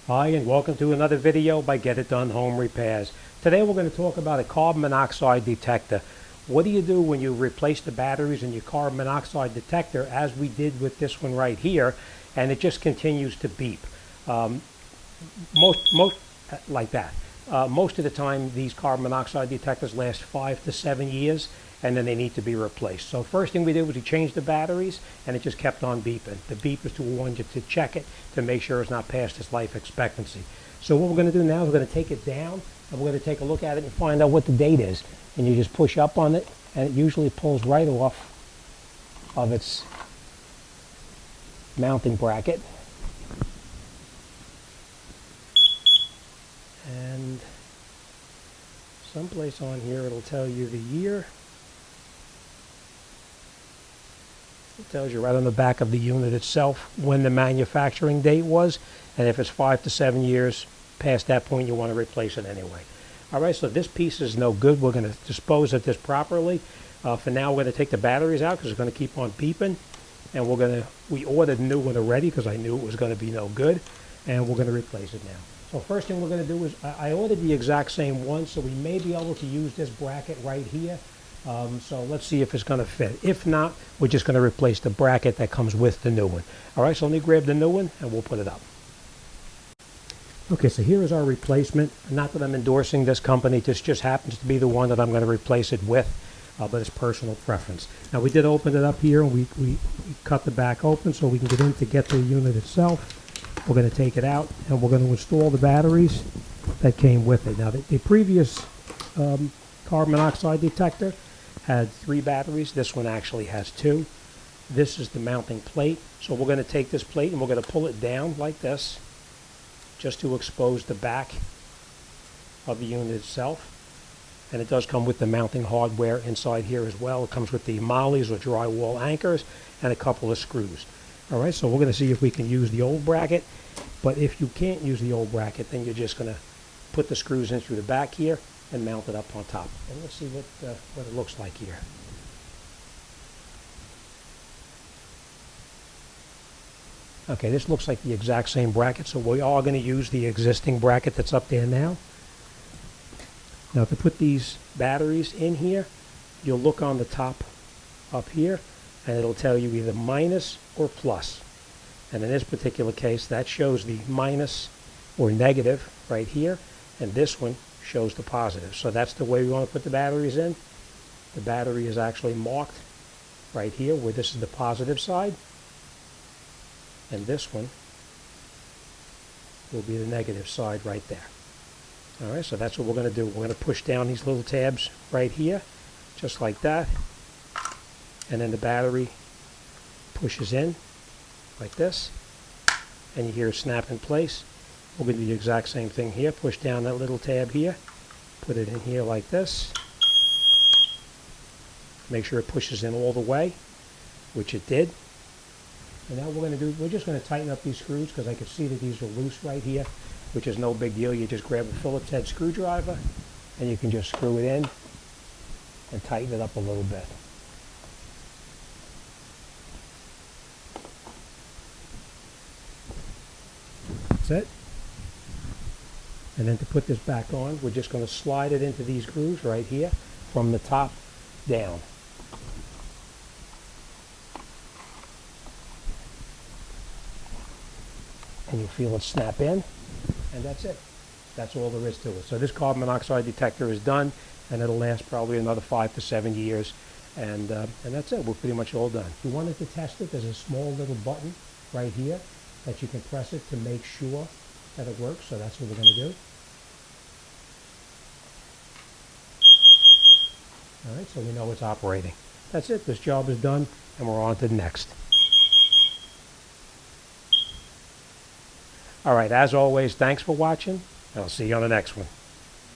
Hi, and welcome to another video by Get It Done Home Repairs. Today we're going to talk about a carbon monoxide detector. What do you do when you replace the batteries in your carbon monoxide detector, as we did with this one right here, and it just continues to beep? Most like that. Most of the time, these carbon monoxide detectors last 5 to 7 years, and then they need to be replaced. So first thing we did was we changed the batteries, and it just kept on beeping. The beep is to warn you to check it to make sure it's not past its life expectancy. So what we're going to do now is we're going to take it down, and we're going to take a look at it and find out what the date is. And you just push up on it, and it usually pulls right off of its mounting bracket. And someplace on here it'll tell you the year. It tells you right on the back of the unit itself when the manufacturing date was, and if it's 5 to 7 years past that point, you want to replace it anyway. Alright, so this piece is no good. We're going to dispose of this properly. For now, we're going to take the batteries out because it's going to keep on beeping, and we ordered a new one already because I knew it was going to be no good, and we're going to replace it now. So first thing we're going to do is, I ordered the exact same one, so we may be able to use this bracket right here. So let's see if it's going to fit. If not, we're just going to replace the bracket that comes with the new one. Alright, so let me grab the new one and we'll put it up. Okay, so here is our replacement. Not that I'm endorsing this company, this just happens to be the one that I'm going to replace it with, but it's personal preference. Now we did open it up here, and we cut the back open so we can get in to get the unit itself. We're going to take it out, and we're going to install the batteries that came with it. Now the previous carbon monoxide detector had 3 batteries. This one actually has 2. This is the mounting plate. So we're going to take this plate and we're going to pull it down like this, just to expose the back of the unit itself. And it does come with the mounting hardware inside here as well. It comes with the mollies or drywall anchors and a couple of screws. Alright, so we're going to see if we can use the old bracket. But if you can't use the old bracket, then you're just going to put the screws in through the back here and mount it up on top. And let's see what it looks like here. Okay, this looks like the exact same bracket, so we are going to use the existing bracket that's up there now. Now to put these batteries in here, you'll look on the top up here, and it'll tell you either minus or plus. And in this particular case, that shows the minus or negative right here, and this one shows the positive. So that's the way we want to put the batteries in. The battery is actually marked right here where this is the positive side, and this one will be the negative side right there. Alright, so that's what we're going to do. We're going to push down these little tabs right here, just like that, and then the battery pushes in like this, and you hear it snap in place. We're going to do the exact same thing here. Push down that little tab here, put it in here like this. Make sure it pushes in all the way, which it did. And now what we're going to do, we're just going to tighten up these screws because I can see that these are loose right here, which is no big deal. You just grab a Phillips head screwdriver and you can just screw it in and tighten it up a little bit. That's it. And then to put this back on, we're just going to slide it into these grooves right here from the top down. And you'll feel it snap in, and that's it. That's all there is to it. So this carbon monoxide detector is done, and it'll last probably another 5 to 7 years, and that's it. We're pretty much all done. If you wanted to test it, there's a small little button right here that you can press it to make sure that it works, so that's what we're going to do. Alright, so we know it's operating. That's it. This job is done, and we're on to the next. Alright, as always, thanks for watching. I'll see you on the next one.